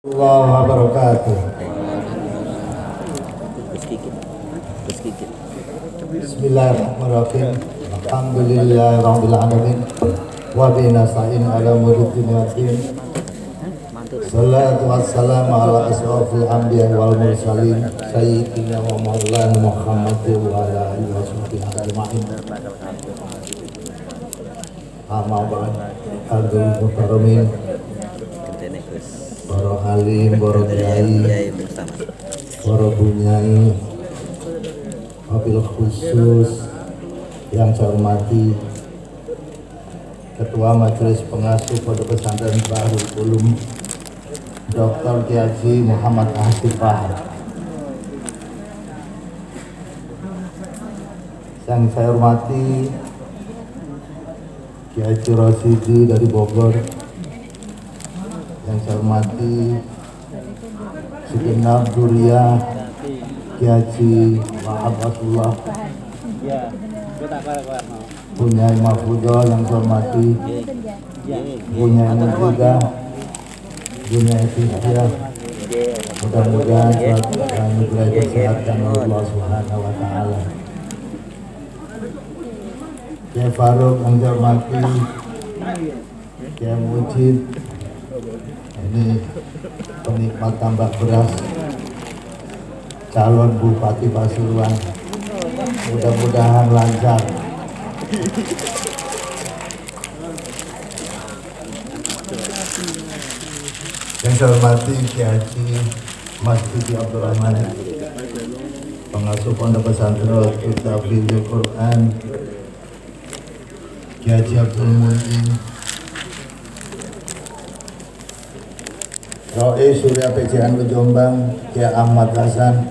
Allah wabarakatuh. Bismillahirrahmanirrahim. Alhamdulillahirabbil alamin. Wa bihi nasta'in ala umuri dunya waddin. Salatu wassalamu ala asrofil anbiya wal mursalin sayyidina wa maulana Muhammadin wa ala alihi washabbihi ajma'in. Amma ba'd. Hadirin mukarramin, para alim, para kiai, para bunyai, wabil khusus yang saya hormati Ketua Majelis Pengasuh Pondok Pesantren Bahrul Ulum Dr. Kiai Muhammad Hasib Bahar, yang saya hormati Kiai Rosidi dari Bogor, yang saya hormati Segenap Duriya Kiai Mahabatullah, Bunyai Mahfudho yang saya hormati, Bunyai Mujidah, Bunyai Tijah, mudah-mudahan dan diberi kesehatan Allah Subhanahu wa Ta'ala. Kiai Faruk yang saya hormati, Kiai Mujib, ini penikmat tambak beras, calon Bupati Pasuruan, mudah-mudahan lancar. Yang saya hormati Kiai Mas Didi Abdul Rahman, pengasuh Pondok Pesantren Tahfidzul Quran, Kiai Abdul Mu'in, Roe Surya PCN Jombang, Kiai Ahmad Hasan,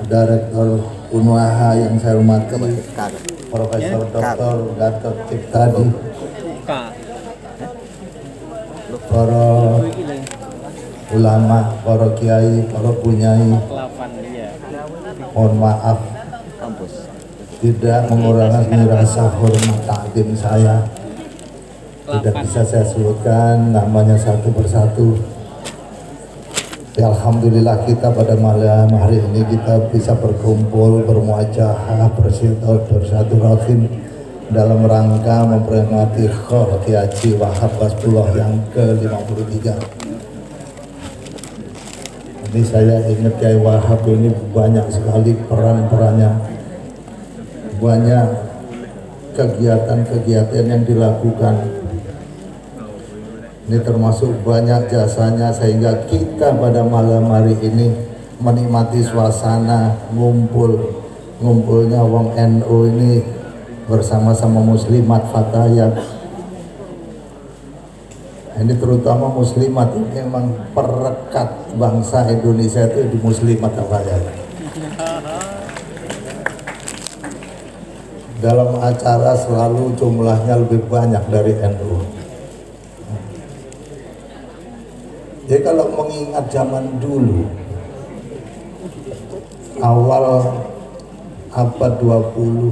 Direktur Unwaha yang saya hormati, Profesor Dr. Gatot Ciktadi, para ulama, para kiai, para bunyai, mohon maaf tidak mengurangi rasa hormat takdim saya. Tidak bisa saya sebutkan namanya satu persatu. Ya, alhamdulillah kita pada malam hari ini kita bisa berkumpul, bermuajahah, bersilaturahim dalam rangka memperingati Khor Kiai Haji Wahab Basbullah yang ke-53. Ini saya ingat Kiai Wahab ini banyak sekali peran-perannya, banyak kegiatan-kegiatan yang dilakukan. Ini termasuk banyak jasanya sehingga kita pada malam hari ini menikmati suasana ngumpulnya wong NU ini bersama-sama muslimat fatayat. Ini terutama muslimat ini memang perekat bangsa Indonesia itu di muslimat fatayat. Dalam acara selalu jumlahnya lebih banyak dari NU. Jadi kalau mengingat zaman dulu, awal abad 20,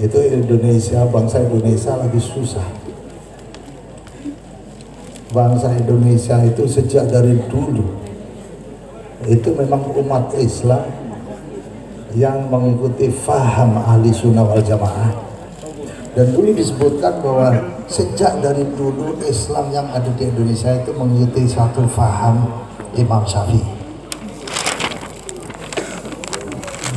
itu Indonesia, bangsa Indonesia lagi susah. Bangsa Indonesia itu sejak dari dulu, itu memang umat Islam yang mengikuti faham ahli sunnah wal jamaah. Dan dulu disebutkan bahwa sejak dari dulu Islam yang ada di Indonesia itu mengikuti satu faham Imam Syafi'i.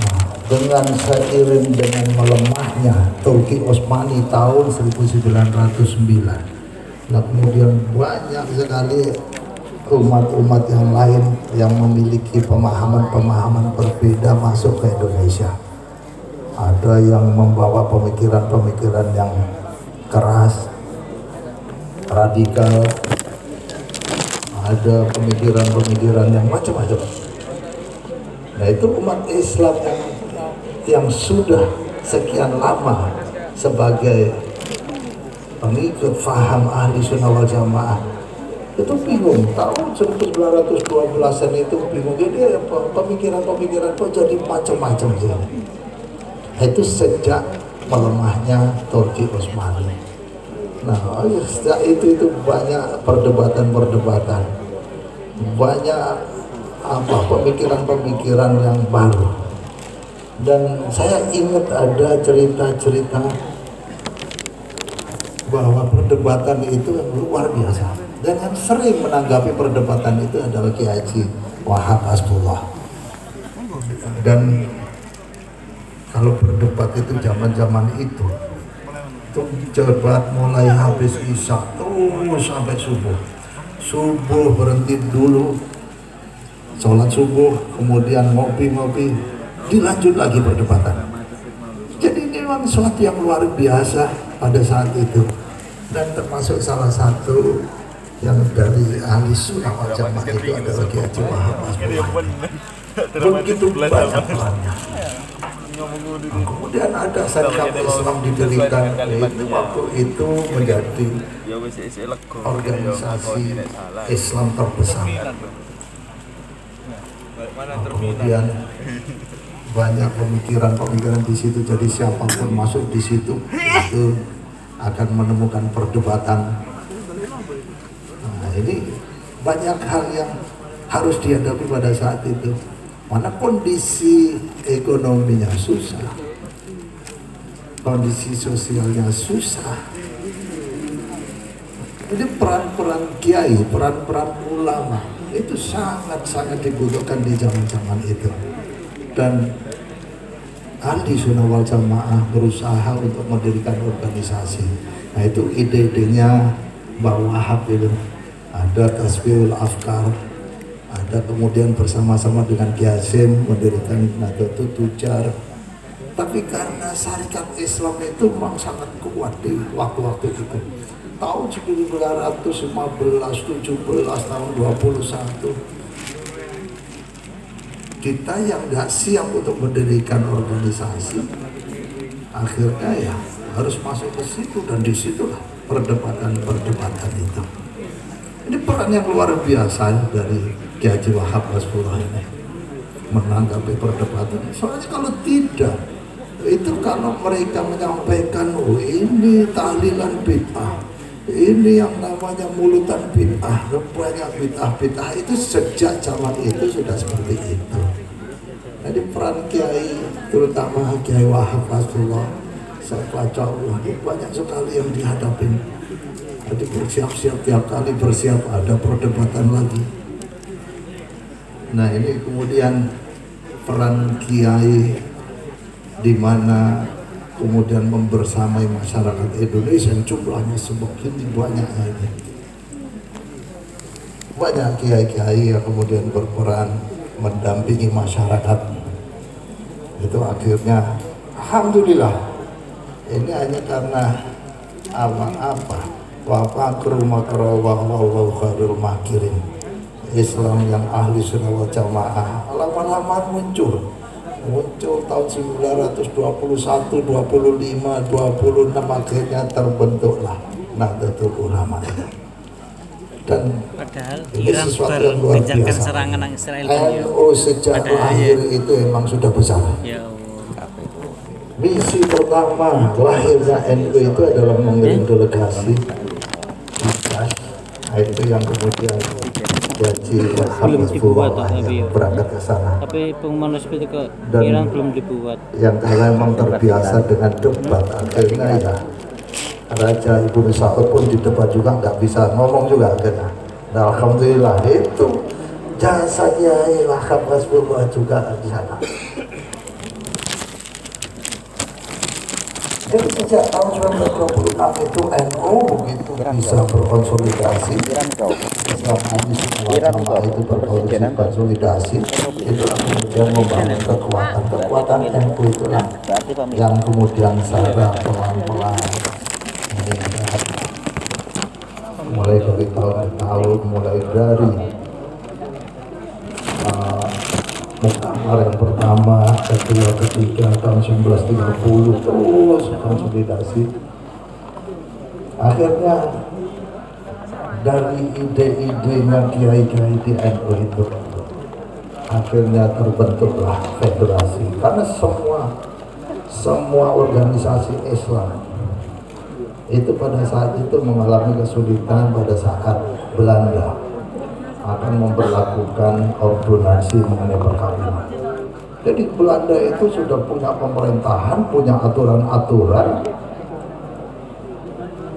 Nah, dengan seiring dengan melemahnya Turki Utsmani tahun 1909, nah kemudian banyak sekali umat-umat yang lain yang memiliki pemahaman-pemahaman berbeda masuk ke Indonesia. Ada yang membawa pemikiran-pemikiran yang keras, radikal, ada pemikiran-pemikiran yang macam-macam. Nah itu umat Islam yang sudah sekian lama sebagai pengikut faham ahli sunnah wal jamaah itu bingung. Tahun 1912-an itu bingung, jadi pemikiran-pemikiran kok jadi macam-macam sih. Itu sejak melemahnya Turki Utsmani. Nah, sejak itu banyak perdebatan, banyak pemikiran yang baru. Dan saya ingat ada cerita-cerita bahwa perdebatan itu luar biasa. Dan yang sering menanggapi perdebatan itu adalah Kiai Haji Wahab Hasbullah. Dan kalau berdebat itu zaman itu debat mulai habis isya terus sampai subuh berhenti dulu sholat subuh, kemudian ngopi, dilanjut lagi perdebatan. Jadi ini memang sesuatu yang luar biasa pada saat itu, dan termasuk salah satu yang dari ahli sunnah wal jamaah itu adalah Kiai Haji Wahab Hasbullah. Begitu banyak perannya. Kemudian ada Syarikat Islam didirikan, itu waktu itu menjadi organisasi Islam terbesar. Kemudian banyak pemikiran di situ, jadi siapapun masuk di situ itu akan menemukan perdebatan. Nah, ini banyak hal yang harus dihadapi pada saat itu. Mana kondisi ekonominya susah, kondisi sosialnya susah. Jadi peran-peran kiai, peran-peran ulama itu sangat-sangat dibutuhkan di zaman-zaman itu. Dan ahli sunnah wal jamaah berusaha untuk mendirikan organisasi. Nah, itu ide-idenya Mbak Wahab itu. Ada Tasbihul Afkar, ada kemudian bersama-sama dengan Kiai Hasyim mendirikan Nahdlatul Tujar. Tapi karena Syarikat Islam itu memang sangat kuat di waktu-waktu itu. Tahun 1915, 17, tahun 21, kita yang nggak siap untuk mendirikan organisasi, akhirnya ya harus masuk ke situ, dan disitulah perdebatan itu. Ini peran yang luar biasa dari Kiai Haji Wahab Hasbullah ini menanggapi perdebatan. Soalnya kalau tidak, itu kalau mereka menyampaikan, oh ini tahlilan bid'ah, ini yang namanya mulutan bid'ah, banyak bid'ah itu sejak zaman itu sudah seperti itu. Jadi peran Kiai, terutama Kiai Wahab Hasbullah, saya baca Allah ini banyak sekali yang dihadapi. Jadi bersiap-siap, tiap kali bersiap ada perdebatan lagi. Nah, ini kemudian peran Kiai di mana kemudian membersamai masyarakat Indonesia yang jumlahnya semakin banyaknya ini. Banyak kiai-kiai yang kemudian berperan mendampingi masyarakat. Itu akhirnya alhamdulillah, ini hanya karena wa fakru makrawah wallahu khairul makirin. Islam yang ahli sunnah wal jamaah lama-lama muncul tahun 1921, 25, 26, akhirnya terbentuklah Nahdlatul Ulama. Dan padahal ini Iran sesuatu yang luar biasa. serangan Israel NU sejak lahir itu emang sudah besar. Ya, Misi pertama lahirnya NU itu adalah mengirim delegasi. Nah, itu yang kemudian Haji belum dibuat berangkat ke sana. Tapi pengumuman resmi ke Dan Iran belum dibuat. Yang karena memang terbiasa dengan debat, akhirnya ya Raja Ibnu Saud pun di debat juga nggak bisa ngomong juga akhirnya. Nah, alhamdulillah itu jasanya Wahab Hasbullah juga di sana. Jadi sejak tahun 1926 itu NU begitu bisa berkonsolidasi, Islam itu berkonsolidasi, itu kemudian membangun kekuatan NU itulah yang kemudian secara pelan-pelan mulai dari tahun ke tahun, mulai dari muktamar yang pertama, kedua, ketiga, tahun 1930 terus konsolidasi. Akhirnya dari ide-idenya kiai-kiai di NU itu akhirnya terbentuklah federasi, karena semua organisasi Islam itu pada saat itu mengalami kesulitan pada saat Belanda akan memperlakukan ordonansi mengenai perkawinan. Jadi Belanda itu sudah punya pemerintahan, punya aturan-aturan,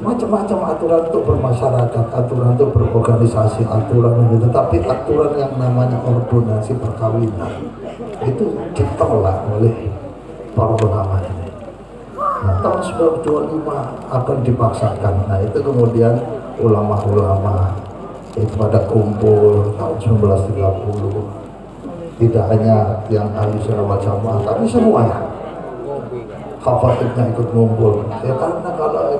macam-macam aturan untuk bermasyarakat, aturan untuk berorganisasi, aturan gitu. Tapi aturan yang namanya ordonansi perkawinan itu ditolak oleh para ulama ini. Nah, tahun 1925 akan dipaksakan. Nah, itu kemudian ulama-ulama itu pada kumpul tahun 1930. Tidak hanya yang ahli sunnah wal jamaah, tapi semuanya khawatirnya ikut ngumpul. Ya karena kalau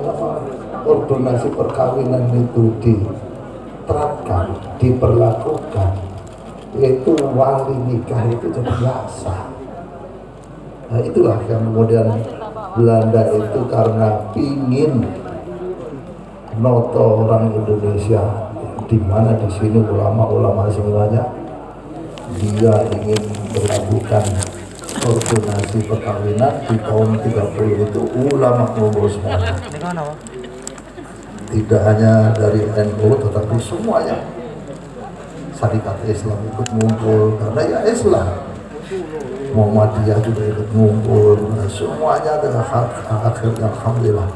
ordonansi perkawinan itu diterapkan, diberlakukan, itu wali nikah itu jadi biasa. Nah, itulah yang kemudian Belanda itu karena pingin noto orang Indonesia, di mana di sini ulama-ulama semuanya, dia ingin melakukan ordonansi perkawinan di tahun 30 itu ulama ngumpul semua. Tidak hanya dari NU tetapi semuanya syarikat Islam ikut ngumpul karena ya Islam. Muhammadiyah juga ikut ngumpul. Nah, semuanya adalah akhirnya alhamdulillah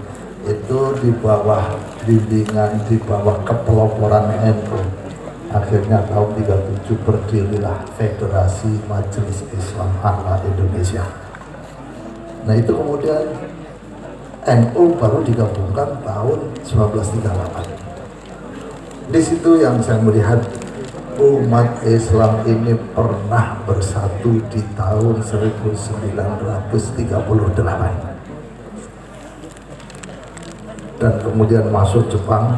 itu di bawah bimbingan, di bawah kepeloporan NU. Akhirnya tahun 37 berdirilah Federasi Majelis Islam A'la Indonesia. Nah, itu kemudian NU baru digabungkan tahun 1938. Di situ yang saya melihat umat Islam ini pernah bersatu di tahun 1938. Dan kemudian masuk Jepang,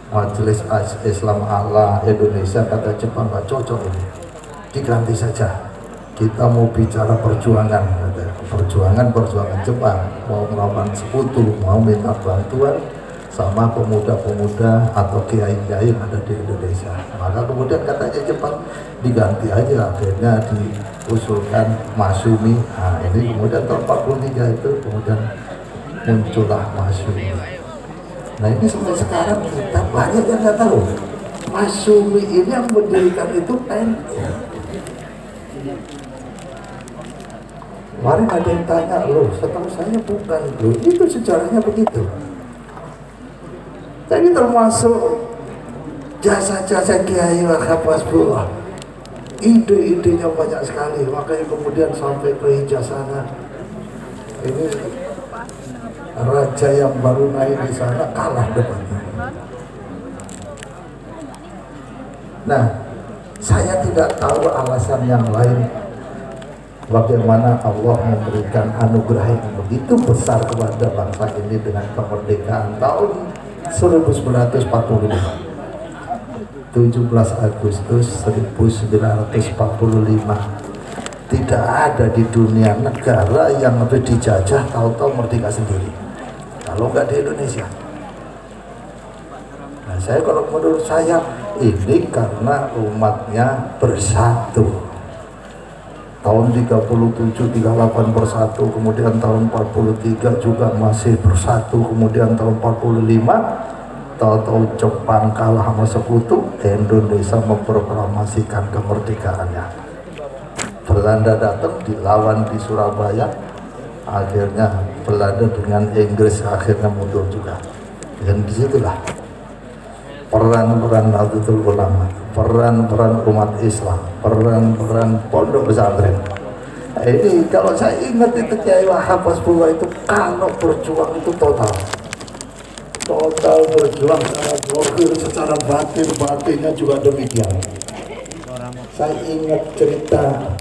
Majelis Islam A'la Indonesia, kata Jepang nggak cocok ini, diganti saja. Kita mau bicara perjuangan, perjuangan Jepang, mau melawan sekutu, mau minta bantuan sama pemuda-pemuda atau kiai-kiai yang ada di Indonesia. Maka kemudian katanya Jepang diganti aja, akhirnya diusulkan Masyumi. Nah, ini kemudian tahun 43 itu kemudian muncullah Masyumi. Nah, ini sampai sekarang kita banyak yang nggak tahu Masyumi ini yang mendirikan itu NU. Kemarin ada yang tanya, loh setahu saya bukan, loh itu sejarahnya begitu. Jadi termasuk jasa-jasa Kiai Hasbullah, ide-idenya banyak sekali, makanya kemudian sampai ke Hijazana. Ini raja yang baru naik di sana kalah depannya. Nah, saya tidak tahu alasan yang lain bagaimana Allah memberikan anugerah yang begitu besar kepada bangsa ini dengan kemerdekaan tahun 1945, 17 Agustus 1945. Tidak ada di dunia negara yang habis dijajah tahu-tahu merdeka sendiri, kalau nggak di Indonesia. Nah, saya kalau menurut saya ini karena umatnya bersatu. Tahun 37, 38 bersatu, kemudian tahun 43 juga masih bersatu, kemudian tahun 45 tahu-tahu Jepang kalah sama sekutu, Indonesia memproklamasikan kemerdekaannya. Belanda datang dilawan di Surabaya, akhirnya Belanda dengan Inggris akhirnya mundur juga. Dan disitulah peran-peran Nahdlatul Ulama, peran-peran umat Islam, peran-peran pondok pesantren. Nah, ini kalau saya ingat itu Kiai Hasbullah itu kalau berjuang itu total berjuang secara zahir, secara batinnya juga demikian. Saya ingat cerita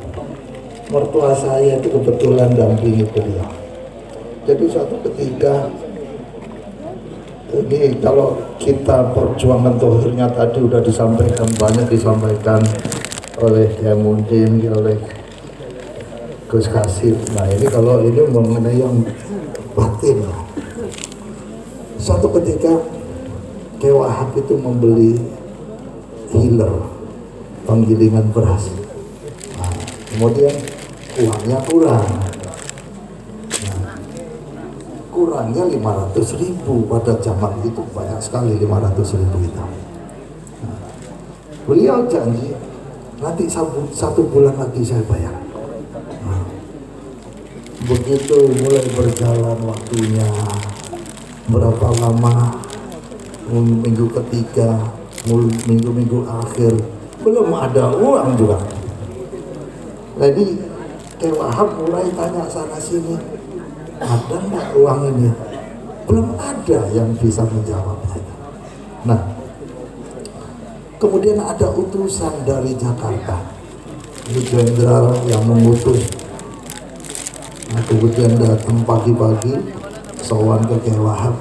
mertua saya itu kebetulan dampingi beliau. Jadi suatu ketika ini kalau kita perjuangan tohirnya tadi udah disampaikan, banyak disampaikan oleh Kiai Mundin, oleh Gus Kasim. Nah, ini kalau ini mengenai yang batin. Suatu ketika Kiai Wahab itu membeli healer, penggilingan beras. Nah, kemudian uangnya kurang. kurangnya 500.000. Pada zaman itu banyak sekali 500.000 itu. Nah, beliau janji nanti satu bulan lagi saya bayar. Nah, begitu mulai berjalan waktunya, berapa lama, minggu ketiga, minggu akhir, belum ada uang juga. Jadi Kiai Wahab mulai tanya sana sini, ada nggak uang ini? Belum ada yang bisa menjawabnya. Nah, kemudian ada utusan dari Jakarta, ini jenderal yang mengutus. Nah, kemudian datang pagi-pagi, sowan ke Kiai Wahab,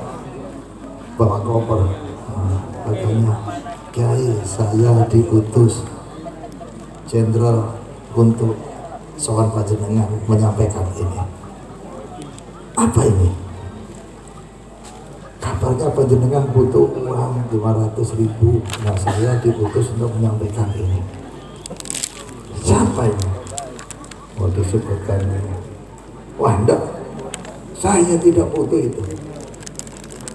bawa koper. Nah, katanya, Kiai, saya diutus jenderal untuk sowan panjenengan menyampaikan ini. Apa ini? Kabarnya panjenengan butuh uang 500.000. Nah, saya diutus untuk menyampaikan ini. Siapa ini? Oh, disebutkan ini. Wah, enggak, saya tidak butuh itu.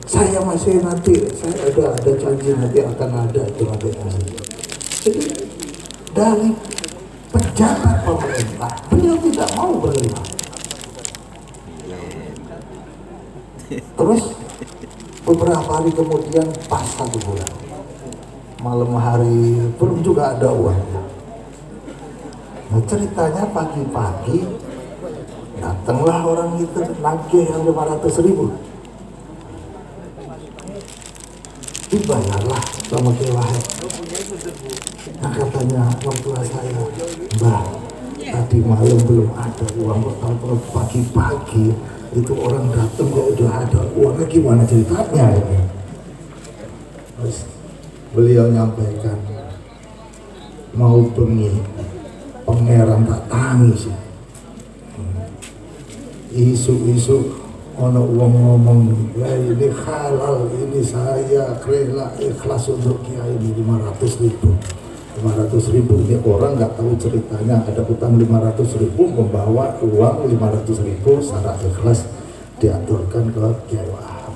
Saya masih nanti, saya ada janji nanti akan ada itu nanti. Jadi dari pejabat pemerintah, beliau tidak mau beli. Terus beberapa hari kemudian, pas 1 bulan, malam hari belum juga ada uangnya. Nah, ceritanya pagi-pagi datanglah orang itu nagih yang 500.000. Dibayarlah sama Kiai Wahab. Nah, katanya mertua saya, Mbah, tadi malam belum ada uang, kalau pagi-pagi itu orang datang kok udah ada uangnya, gimana ceritanya ini? Terus beliau nyampaikan, mau bengi pangeran tak tangis. Isu-isu ono uang ngomong, ya ini halal, ini saya rela ikhlas untuk Kiai ini 500.000. 500.000 ini orang nggak tahu ceritanya, ada utang 500.000, membawa uang 500.000 secara ikhlas diaturkan ke Kiai Wahab.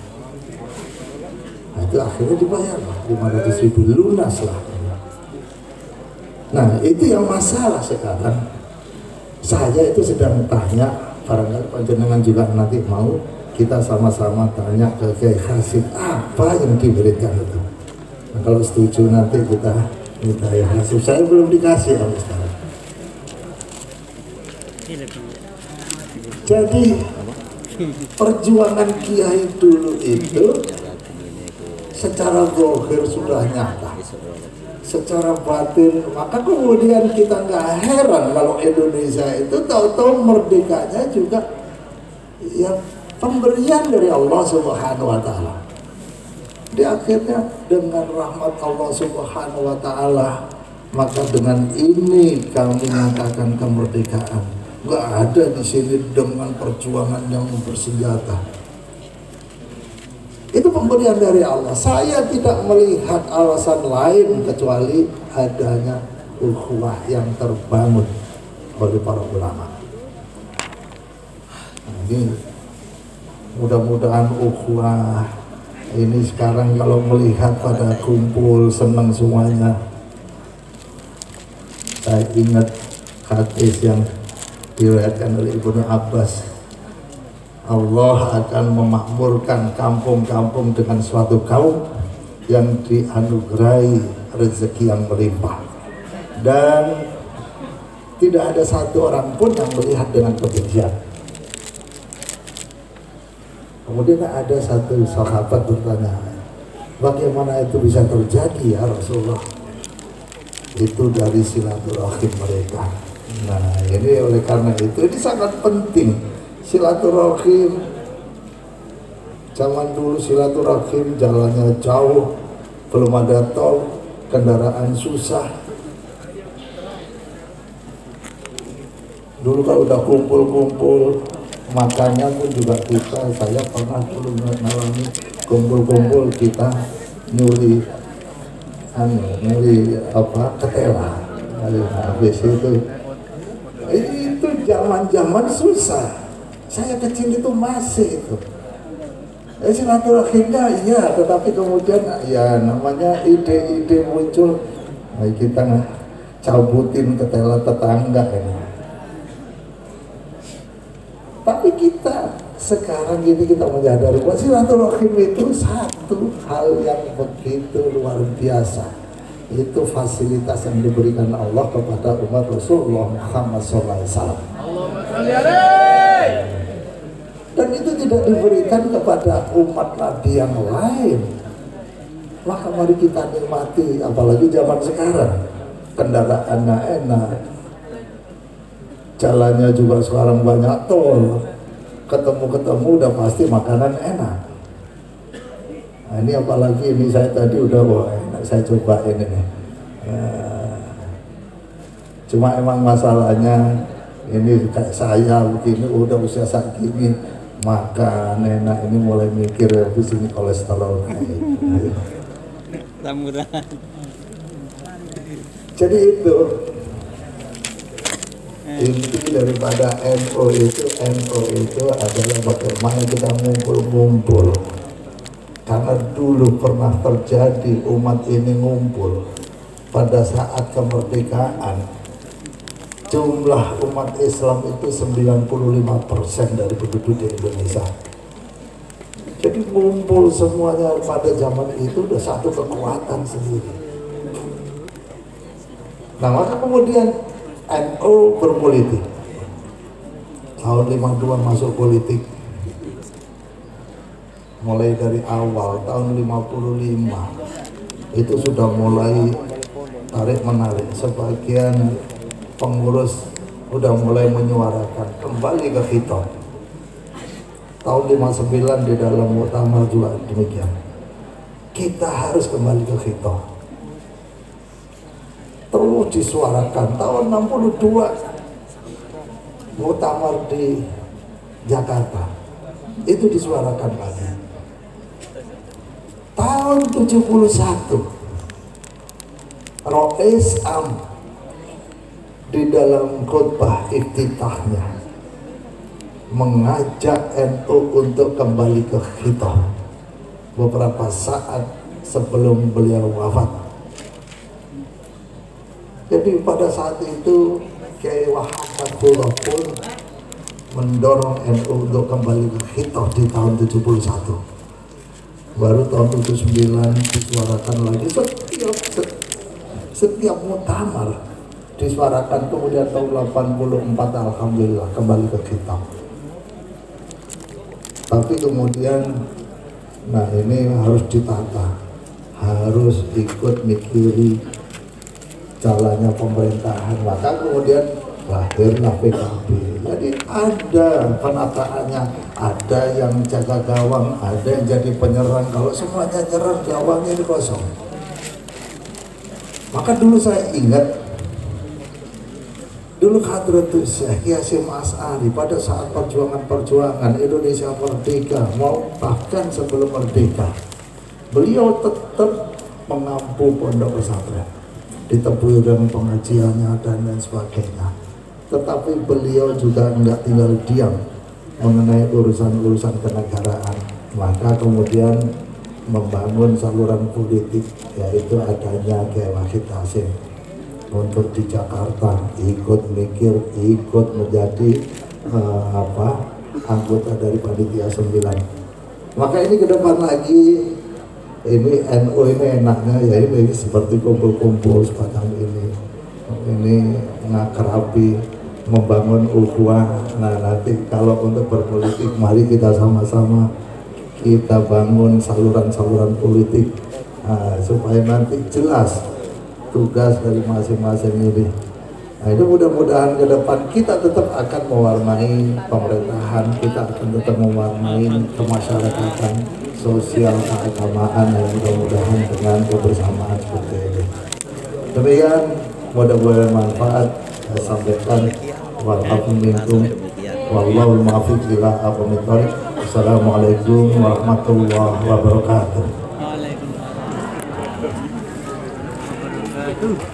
Nah, itu akhirnya dibayar 500.000, lunas lah. Nah, itu yang masalah sekarang. Saya itu sedang tanya, barangkali panjenengan juga nanti mau kita sama-sama tanya ke Kiai Hasim apa yang diberikan itu. Nah, kalau setuju nanti kita minta ya Hasim. Saya belum dikasih sampai sekarang. Jadi perjuangan Kiai dulu itu secara zahir sudah nyata, secara batin, maka kemudian kita nggak heran kalau Indonesia itu tahu-tahu merdekanya juga ya pemberian dari Allah Subhanahu wa Ta'ala. Di akhirnya dengan rahmat Allah Subhanahu wa Ta'ala, maka dengan ini kami mengatakan kemerdekaan. Nggak ada di sini dengan perjuangan yang bersenjata. Itu pemberian dari Allah. Saya tidak melihat alasan lain kecuali adanya ukhuwah yang terbangun oleh para ulama. Nah, ini mudah-mudahan ukhuwah ini sekarang kalau melihat pada kumpul senang semuanya. Saya ingat hadis yang diriwayatkan oleh Ibnu Abbas, Allah akan memakmurkan kampung-kampung dengan suatu kaum yang dianugerahi rezeki yang melimpah, dan tidak ada satu orang pun yang melihat dengan kebencian. Kemudian ada satu sahabat bertanya, bagaimana itu bisa terjadi ya Rasulullah? Itu dari silaturahim mereka. Nah, ini oleh karena itu ini sangat penting silaturahim. Zaman dulu silaturahim jalannya jauh, belum ada tol, kendaraan susah. Dulu kalau udah kumpul-kumpul, makannya pun juga saya pernah dulu mengalami kumpul-kumpul kita nyuri ketela. Habis itu zaman-zaman susah. Saya kecil itu masih itu Silaturahimnya iya, tetapi kemudian ya namanya ide-ide muncul, kita cabutin ketela tetangga ini. Tapi kita sekarang ini kita menyadari bahwa silaturahim itu satu hal yang begitu luar biasa. Itu fasilitas yang diberikan Allah kepada umat Rasulullah Muhammad SAW. Dan itu tidak diberikan kepada umat Nabi yang lain. Maka mari kita nikmati, apalagi zaman sekarang, kendaraannya enak, jalannya juga sekarang banyak tol, ketemu udah pasti makanan enak. Nah, ini apalagi ini saya tadi udah enak, saya cobain ini. Cuma emang masalahnya ini kayak saya begini udah usia segini makan enak, ini mulai mikir habis ini kolesterol naik. Jadi itu inti daripada NU itu adalah bagaimana kita ngumpul-ngumpul. Karena dulu pernah terjadi umat ini ngumpul pada saat kemerdekaan. Jumlah umat Islam itu 95% dari penduduk di Indonesia. Jadi ngumpul semuanya pada zaman itu udah satu kekuatan sendiri. Nah maka kemudian NU berpolitik. Tahun 52 masuk politik. Mulai dari awal tahun 55 itu sudah mulai tarik menarik. Sebagian pengurus udah mulai menyuarakan kembali ke khitab. Tahun 59 di dalam muktamar juga demikian. Kita harus kembali ke khitab. Terus disuarakan. Tahun 62 muktamar di Jakarta itu disuarakan lagi. Tahun 71 Rois Am di dalam khutbah iftitahnya mengajak NU untuk kembali ke khitab beberapa saat sebelum beliau wafat. Jadi pada saat itu Kiai Wahabullah pun mendorong NU untuk kembali ke khitab di tahun 71. Baru tahun 79 disuarakan lagi setiap muktamar disuarakan, kemudian tahun 84 alhamdulillah kembali ke khitab. Tapi kemudian nah ini harus ditata, harus ikut mikiri jalannya pemerintahan. Maka kemudian lahirlah PKB. Jadi ada penataannya, ada yang jaga gawang, ada yang jadi penyerang. Kalau semuanya nyerang, gawangnya ini kosong. Maka dulu saya ingat, dulu Hadratus Syekh Hasyim Asy'ari pada saat perjuangan Indonesia merdeka, mau bahkan sebelum merdeka, beliau tetap mengampu pondok pesantren, ditebui dengan pengajiannya dan lain sebagainya. Tetapi beliau juga enggak tinggal diam mengenai urusan-urusan kenegaraan. Maka kemudian membangun saluran politik, yaitu adanya Kiai Wahid Hasyim untuk di Jakarta, ikut mikir, ikut menjadi anggota dari panitia 9. Maka ini ke depan lagi, ini NU ini enaknya ya ini seperti kumpul-kumpul semacam ini ngakrabi, membangun ukhuwah. Nah nanti kalau untuk berpolitik, mari kita sama-sama kita bangun saluran-saluran politik supaya nanti jelas tugas dari masing-masing ini. Nah itu mudah-mudahan ke depan kita tetap akan mewarnai pemerintahan, kita akan tetap mewarnai kemasyarakatan, sosial, keagamaan, yang mudah-mudahan dengan kebersamaan seperti ini. Demikian, mudah-mudahan manfaat. Saya sampaikan walhamdulillah, wallahu muwaffiq ila aqwamit thoriq. Assalamualaikum warahmatullahi wabarakatuh. Waalaikumsalam.